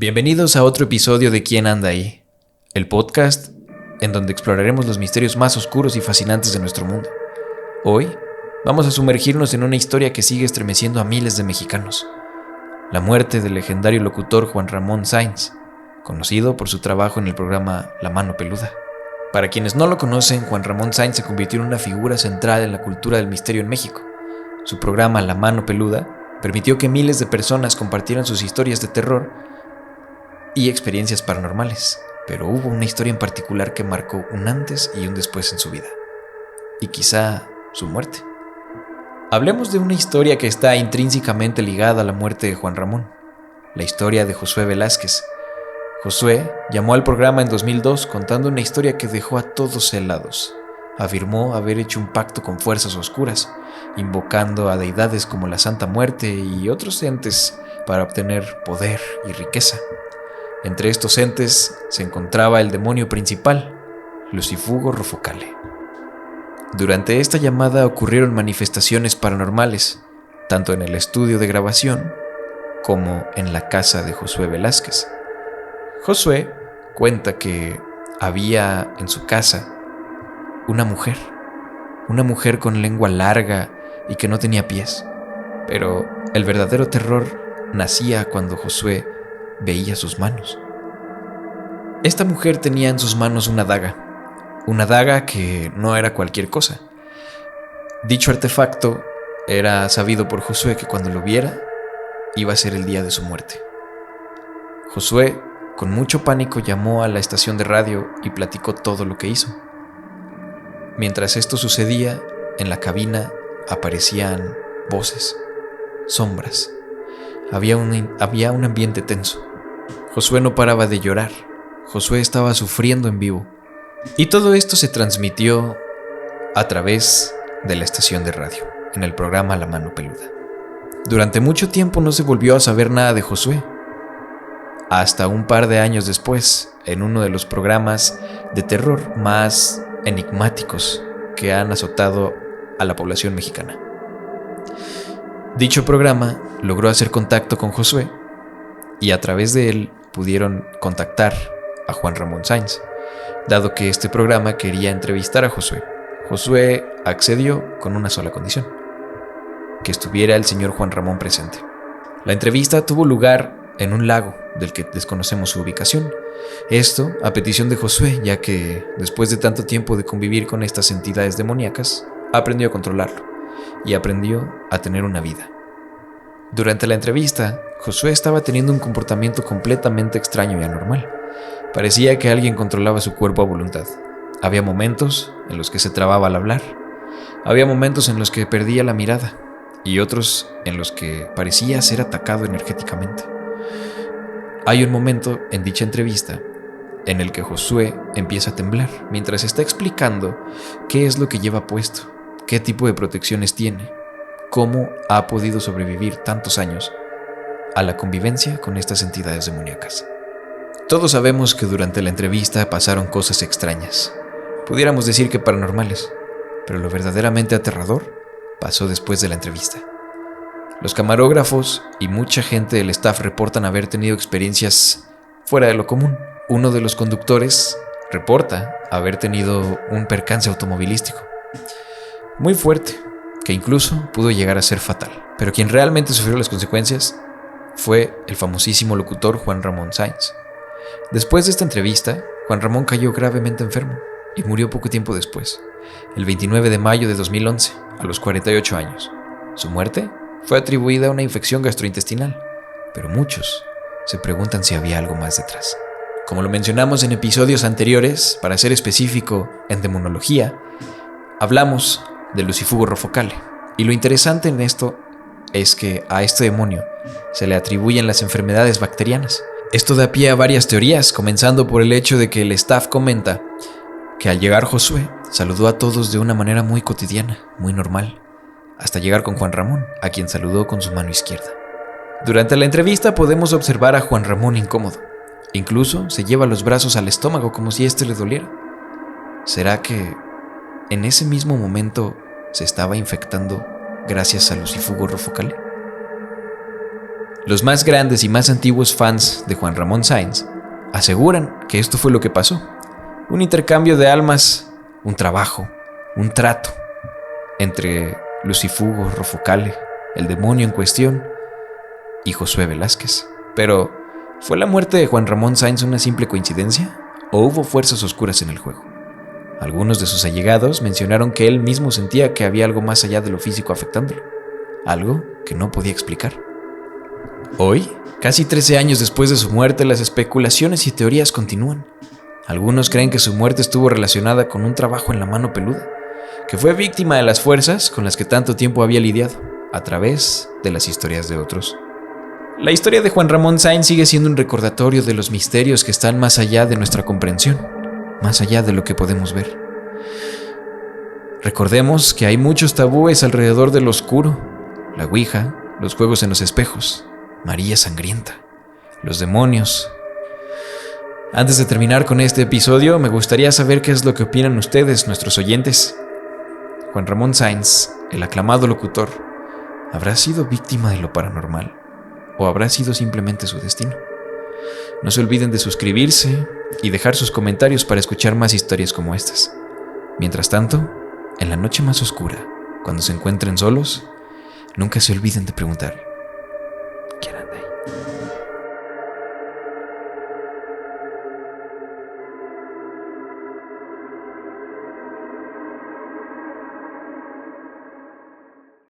Bienvenidos a otro episodio de ¿Quién anda ahí? El podcast en donde exploraremos los misterios más oscuros y fascinantes de nuestro mundo. Hoy vamos a sumergirnos en una historia que sigue estremeciendo a miles de mexicanos. La muerte del legendario locutor Juan Ramón Sáenz, conocido por su trabajo en el programa La Mano Peluda. Para quienes no lo conocen, Juan Ramón Sáenz se convirtió en una figura central en la cultura del misterio en México. Su programa La Mano Peluda permitió que miles de personas compartieran sus historias de terror y experiencias paranormales, pero hubo una historia en particular que marcó un antes y un después en su vida, y quizá su muerte. Hablemos de una historia que está intrínsecamente ligada a la muerte de Juan Ramón, la historia de Josué Velázquez. Josué llamó al programa en 2002 contando una historia que dejó a todos helados. Afirmó haber hecho un pacto con fuerzas oscuras, invocando a deidades como la Santa Muerte y otros entes para obtener poder y riqueza. Entre estos entes se encontraba el demonio principal, Lucifugo Rofocale. Durante esta llamada ocurrieron manifestaciones paranormales, tanto en el estudio de grabación como en la casa de Josué Velázquez. Josué cuenta que había en su casa una mujer con lengua larga y que no tenía pies, pero el verdadero terror nacía cuando Josué veía sus manos. Esta mujer tenía en sus manos una daga que no era cualquier cosa. Dicho artefacto era sabido por Josué que cuando lo viera iba a ser el día de su muerte. Josué, con mucho pánico, llamó a la estación de radio y platicó todo lo que hizo. Mientras esto sucedía, en la cabina aparecían voces, sombras. Había un ambiente tenso. Josué no paraba de llorar. Josué estaba sufriendo en vivo. Y todo esto se transmitió a través de la estación de radio, en el programa La Mano Peluda. Durante mucho tiempo no se volvió a saber nada de Josué. Hasta un par de años después, en uno de los programas de terror más enigmáticos que han azotado a la población mexicana. Dicho programa logró hacer contacto con Josué y a través de él pudieron contactar a Juan Ramón Sáenz, dado que este programa quería entrevistar a Josué. Josué accedió con una sola condición: que estuviera el señor Juan Ramón presente. La entrevista tuvo lugar en un lago del que desconocemos su ubicación. Esto a petición de Josué, ya que después de tanto tiempo de convivir con estas entidades demoníacas, aprendió a controlarlo y aprendió a tener una vida. Durante la entrevista, Josué estaba teniendo un comportamiento completamente extraño y anormal. Parecía que alguien controlaba su cuerpo a voluntad. Había momentos en los que se trababa al hablar. Había momentos en los que perdía la mirada y otros en los que parecía ser atacado energéticamente. Hay un momento en dicha entrevista en el que Josué empieza a temblar mientras está explicando qué es lo que lleva puesto, qué tipo de protecciones tiene, cómo ha podido sobrevivir tantos años a la convivencia con estas entidades demoníacas. Todos sabemos que durante la entrevista pasaron cosas extrañas, pudiéramos decir que paranormales, pero lo verdaderamente aterrador pasó después de la entrevista. Los camarógrafos y mucha gente del staff reportan haber tenido experiencias fuera de lo común. Uno de los conductores reporta haber tenido un percance automovilístico muy fuerte, que incluso pudo llegar a ser fatal. Pero quien realmente sufrió las consecuencias fue el famosísimo locutor Juan Ramón Sáenz. Después de esta entrevista, Juan Ramón cayó gravemente enfermo y murió poco tiempo después, el 29 de mayo de 2011, a los 48 años. Su muerte fue atribuida a una infección gastrointestinal, pero muchos se preguntan si había algo más detrás. Como lo mencionamos en episodios anteriores, para ser específico en demonología, hablamos de Lucifugo Rofocale. Y lo interesante en esto es que a este demonio se le atribuyen las enfermedades bacterianas. Esto da pie a varias teorías, comenzando por el hecho de que el staff comenta que al llegar Josué saludó a todos de una manera muy cotidiana, muy normal, hasta llegar con Juan Ramón, a quien saludó con su mano izquierda. Durante la entrevista podemos observar a Juan Ramón incómodo. Incluso se lleva los brazos al estómago como si éste le doliera. ¿Será que en ese mismo momento se estaba infectando gracias a Lucifugo Rofocale? Los más grandes y más antiguos fans de Juan Ramón Sáenz aseguran que esto fue lo que pasó. Un intercambio de almas, un trabajo, un trato entre Lucifugo Rofocale, el demonio en cuestión, y Josué Velázquez. Pero, ¿fue la muerte de Juan Ramón Sáenz una simple coincidencia? ¿O hubo fuerzas oscuras en el juego? Algunos de sus allegados mencionaron que él mismo sentía que había algo más allá de lo físico afectándolo, algo que no podía explicar. Hoy, casi 13 años después de su muerte, las especulaciones y teorías continúan. Algunos creen que su muerte estuvo relacionada con un trabajo en la mano peluda, que fue víctima de las fuerzas con las que tanto tiempo había lidiado, a través de las historias de otros. La historia de Juan Ramón Sáenz sigue siendo un recordatorio de los misterios que están más allá de nuestra comprensión, más allá de lo que podemos ver. Recordemos que hay muchos tabúes alrededor del oscuro, la ouija, los juegos en los espejos, María Sangrienta, los demonios. Antes de terminar con este episodio, me gustaría saber qué es lo que opinan ustedes, nuestros oyentes. Juan Ramón Sáenz, el aclamado locutor, ¿habrá sido víctima de lo paranormal? ¿O habrá sido simplemente su destino? No se olviden de suscribirse y dejar sus comentarios para escuchar más historias como estas. Mientras tanto, en la noche más oscura, cuando se encuentren solos, nunca se olviden de preguntar: